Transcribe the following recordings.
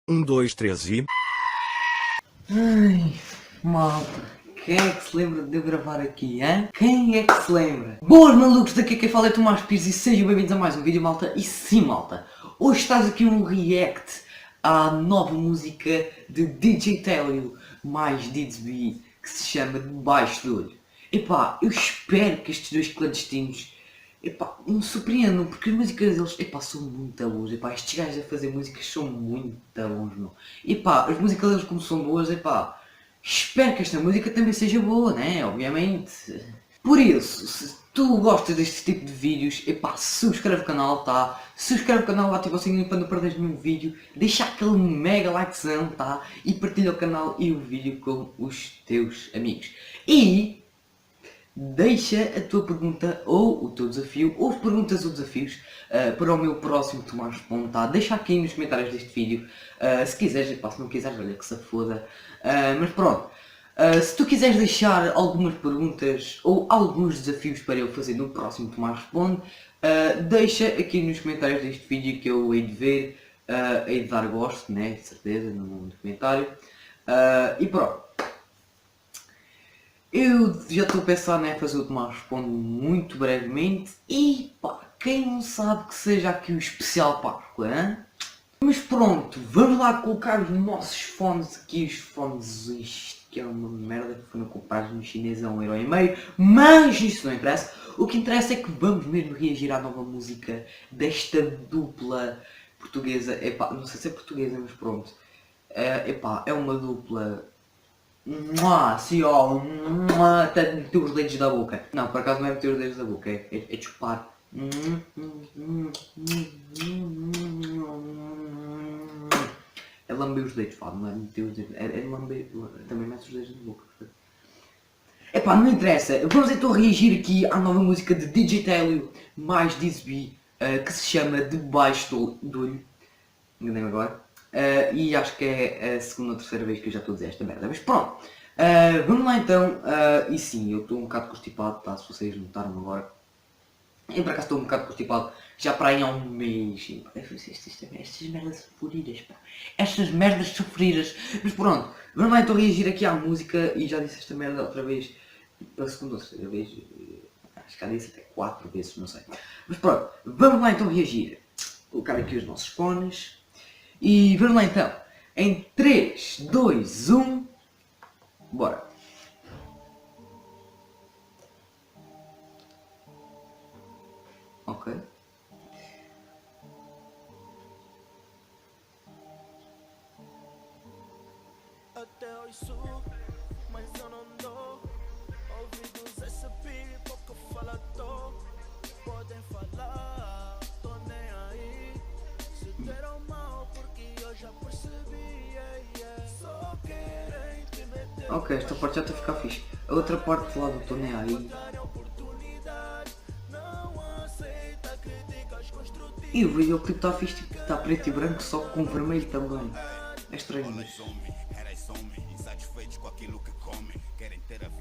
dois, três e... Ai, malta, quem é que se lembra de eu gravar aqui, hein? Quem é que se lembra? Boas malucos, daqui quem fala é Tomás Pires e sejam bem-vindos a mais um vídeo, malta. E sim, malta, hoje estás aqui um react à nova música de DJ Télio, mais Didsby, que se chama Debaixo do Olho. Epá, eu espero que estes dois clandestinos, epá, me surpreendam, porque as músicas deles, epá, são muito boas, epá, estes gajos a fazer músicas são muito bons, meu. Epá, as músicas deles como são boas, epá, espero que esta música também seja boa, né, obviamente. Por isso, se tu gostas deste tipo de vídeos, epá, subscreve o canal, tá? Subscreve o canal, ativa o sininho para não perderes nenhum vídeo, deixa aquele mega likezão, tá? E partilha o canal e o vídeo com os teus amigos. E deixa a tua pergunta ou o teu desafio, ou perguntas ou desafios para o meu próximo Tomás Responde, tá? Deixa aqui nos comentários deste vídeo, se quiseres, pá, se não quiseres, olha que se foda. Mas pronto, se tu quiseres deixar algumas perguntas ou alguns desafios para eu fazer no próximo Tomás Responde, deixa aqui nos comentários deste vídeo que eu hei de ver, hei de dar gosto, né, de certeza, no comentário. E pronto. Eu já estou a pensar, né, fazer o Tomás Responde muito brevemente e pá, quem não sabe que seja aqui o especial Páscoa, hein? Mas pronto, vamos lá colocar os nossos fones aqui, os fones, isto que é uma merda que foram comprados no chinês a 1,5€, mas isso não interessa. O que interessa é que vamos mesmo reagir à nova música desta dupla portuguesa, epá, não sei se é portuguesa, mas pronto, epá, é uma dupla... Sim, ó, até meter os dedos da boca. Não, por acaso não é meter os dedos da boca, é chupar. É lamber os dedos, pá, não é meter os dedos, é lamber, também mete os dedos na boca. Epá, não interessa, vamos então reagir aqui à nova música de DJ Télio, mais Didsby, que se chama Debaixo do Olho. Enganei-me agora. E acho que é a segunda ou terceira vez que eu já estou a dizer esta merda. Mas pronto, vamos lá então. E sim, eu estou um bocado constipado, tá? Se vocês notaram agora. Eu por acaso estou um bocado constipado já para aí há um mês. Estas merdas sofridas, pá. Estas merdas sofridas. Mas pronto, vamos lá então reagir aqui à música. E já disse esta merda outra vez. Pela segunda ou terceira vez. Acho que já disse até 4 vezes, não sei. Mas pronto, vamos lá então reagir. Vou colocar aqui os nossos fones. E vamos lá então, em 3, 2, 1, bora! Ok. Até hoje sou, mas eu não dou ouvidos a essa pipoca falador. Podem falar, tô nem aí. Se deram mal porque eu já percebi, só querem te meter. Ok, esta parte já está a ficar fixe. A outra parte lá do tô nem aí. E o videoclipe está fixe, tipo, está preto e branco, só com vermelho também. É estranho isso.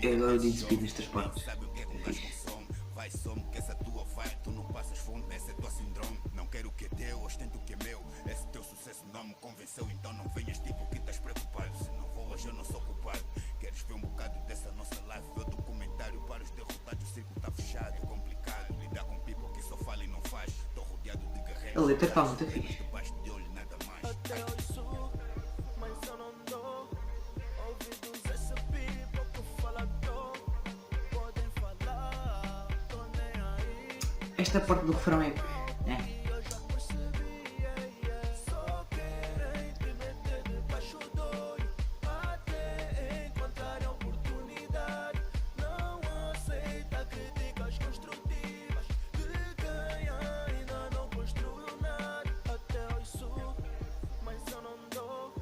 É agora o Didsby nestas partes. É fixe. Vai some que essa tua vai, tu não passas fome, esse é tua síndrome. Não quero o que é teu, ostento o que é meu. Esse teu sucesso não me convenceu, então não venhas tipo que estás preocupado. Se não vou hoje eu não sou culpado. Queres ver um bocado dessa nossa live? Vê o documentário para os derrotados, o círculo está fechado. É complicado lidar com people que só fala e não faz. Estou rodeado de guerreiros. A letra está muito fixe. Debaixo de olho nada mais. Até hoje sou, mas eu não dou ouvidos a essa pipoca falador. Podem falar, tô nem aí. Esta parte do refrão é... Eu já percebi, só querem te meter debaixo do olho até encontrarem oportunidade. Não aceita críticas construtivas de quem ainda não construiu nada. Até hoje sou, mas eu não dou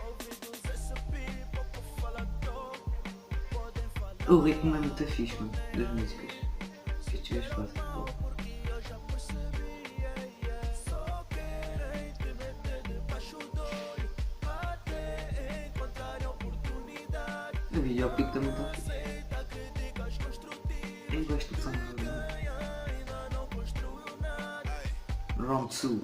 ouvidos a essa pipoca falador. Podem falar. O ritmo é muito fixe, mano, das músicas. Que estes gajos fazem. O videoclipe também está fixe. Eu gosto do som. Round 2.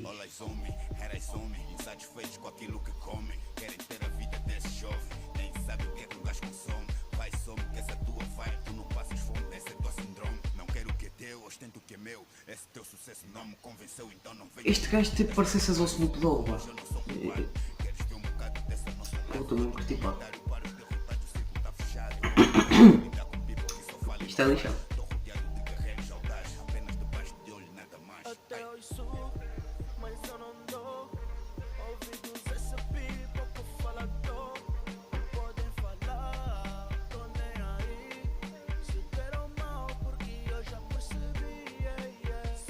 All eyes on me, caras somem, insatisfeitos com aquilo que comem. Querem ter a vida desse jovem, nem sabe o que é que um gajo consome. Vai, some que essa tua vibe, tu não passas fome, esse é teu síndrome. Não quero o que é teu, ostento o que é meu. Esse teu sucesso não me convenceu, então não venho. Este gajo tipo parecesse ao Snoop Dogg, pá. Eu não sou culpado. Queres ver um bocado dessa nossa Eu também curti, pá. para os derrotados, o círculo tá fechado. Lidar com people que só falam Isto é lixado. Tô rodeado de guerreiros audazes, apenas debaixo de olho, nada mais. Até hoje subo, mas eu não dou ouvidos a esse pouco falador. Podem falar, tô nem aí. Se deram mal, porque eu já percebi.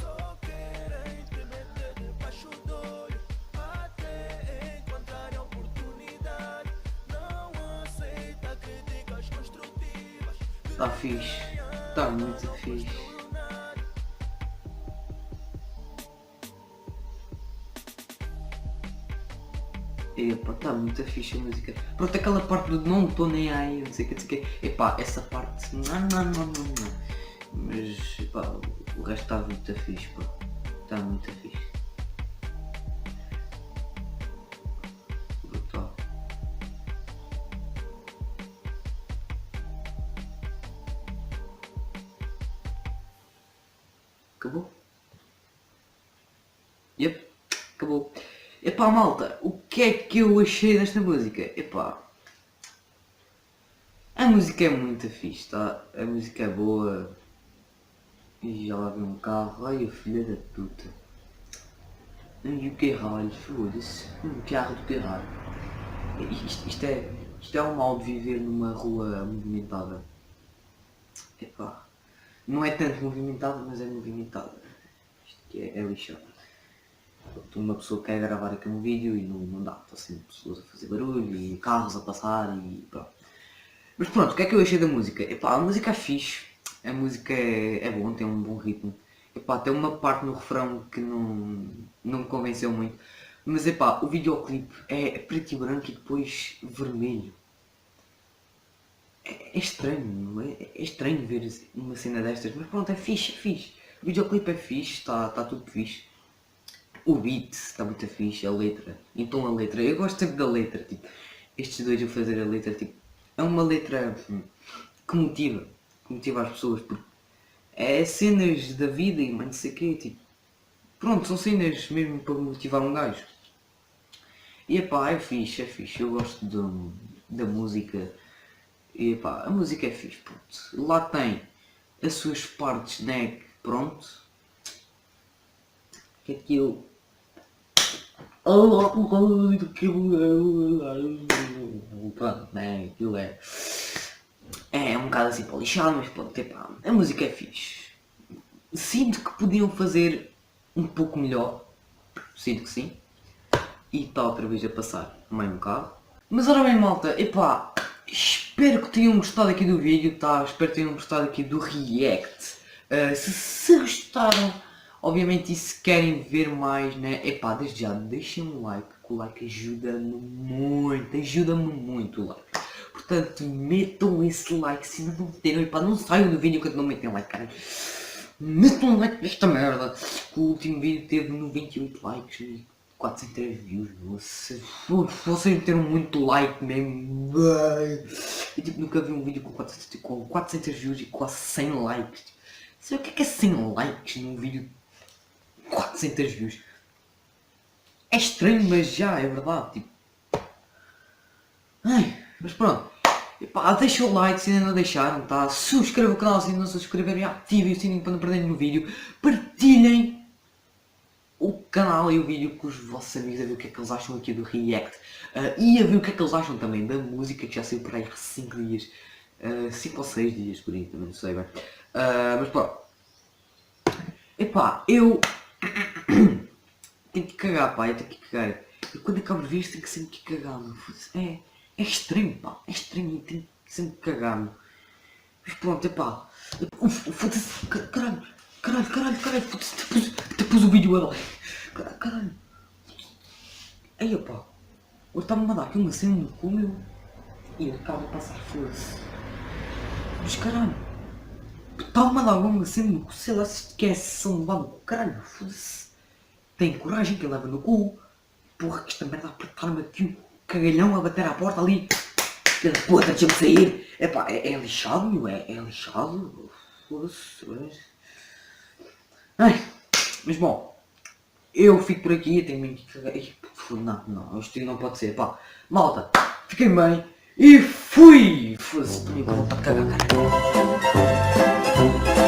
Só querem te meter debaixo do olho até encontrarem oportunidade. Não aceita críticas construtivas. Tá fixe. Tá muito fixe. Epá, tá muito fixe a música. Pronto, aquela parte do não tô nem aí, não sei o que, não sei o que. Epá, essa parte. Não. Mas, epá, o resto tá muito fixe, pá. Tá muito fixe. Brutal. Acabou? Yep, acabou. Epá, malta, o que é que eu achei desta música? Epá, a música é muito fixe, tá? A música é boa. E já lá vem um carro. Ai, a filha da puta. E o caralho, foda-se. Um carro do caralho. Isto é o mal de viver numa rua movimentada. Epá, não é tanto movimentada, mas é movimentada. Isto é lixado. Uma pessoa quer gravar aqui um vídeo e não dá, está sempre pessoas a fazer barulho e carros a passar e pronto. Mas pronto, o que é que eu achei da música? Epá, a música é fixe, a música é bom, tem um bom ritmo. Epá, tem uma parte no refrão que não me convenceu muito. Mas epá, o videoclipe é preto e branco e depois vermelho. É estranho, não é? É estranho ver uma cena destas, mas pronto, é fixe. O videoclipe é fixe, está tudo fixe. O beat está muito fixe, a letra. Então a letra, eu gosto sempre da letra, tipo, estes dois a fazer a letra, tipo, é uma letra que motiva as pessoas, porque é cenas da vida e não sei o quê, tipo, pronto, são cenas mesmo para motivar um gajo. E epá, é fixe, eu gosto da música, e epá, a música é fixe, pronto. Lá tem as suas partes, né, pronto, que aquilo... Pronto, né, aquilo é um bocado assim para lixar, mas pronto, epá, a música é fixe. Sinto que podiam fazer um pouco melhor, sinto que sim, e está outra vez a passar meio um carro. Mas ora bem, malta, epá, espero que tenham gostado aqui do vídeo, tá? Espero que tenham gostado aqui do react. Se gostaram, obviamente, e se querem ver mais, né, epá, desde já deixem um like, que o like ajuda-me muito o like. Portanto, metam esse like, se não meteram, epá, não saiam do vídeo quando não metem like, cara. Metam um like nesta merda. O último vídeo teve 98 likes e 403 views. Vocês meteram muito like mesmo. Eu tipo, nunca vi um vídeo com 400 views e quase 100 likes. Sabe o que é 100 likes num vídeo de 400 views? É estranho, mas já é verdade. Tipo... Ai, mas pronto. Epá, deixa o like se ainda não deixaram, tá? Subscreva o canal se ainda não se inscreverem, ativem o sininho para não perderem nenhum vídeo. Partilhem o canal e o vídeo com os vossos amigos a ver o que é que eles acham aqui do react. E a ver o que é que eles acham também da música que já saiu por aí há 5 dias. 5 ou 6 dias por aí, também não sei bem. Mas pronto. Epá, eu tenho que cagar, pá, eu tenho que cagar. Eu quando acabo de ver isto tenho que sempre que cagar, meu. É estranho, pá, é estranho, eu tenho que sempre cagar, meu. Mas pronto, epá. Foda-se, caralho, foda-se, depois o vídeo agora. Caralho. Aí, epá. Agora está-me a mandar aqui uma cena no cu, meu. E eu acabo de passar, foda-se. Mas caralho. Está-me a dar uma cena no cu, sei lá se quer se levar no cu, caralho, foda-se. Tem coragem que leva no cu. Porra, que esta merda apertar-me aqui um cagalhão a bater à porta ali. Filha da puta, deixa-me sair. Epá, é lixado, meu, é lixado. Foda-se. Ai, mas bom, eu fico por aqui, eu tenho muito que cagar. Não, isto não pode ser, pá. Malta, fiquem bem e fui! Foda-se, estou com vontade de cagar, cara.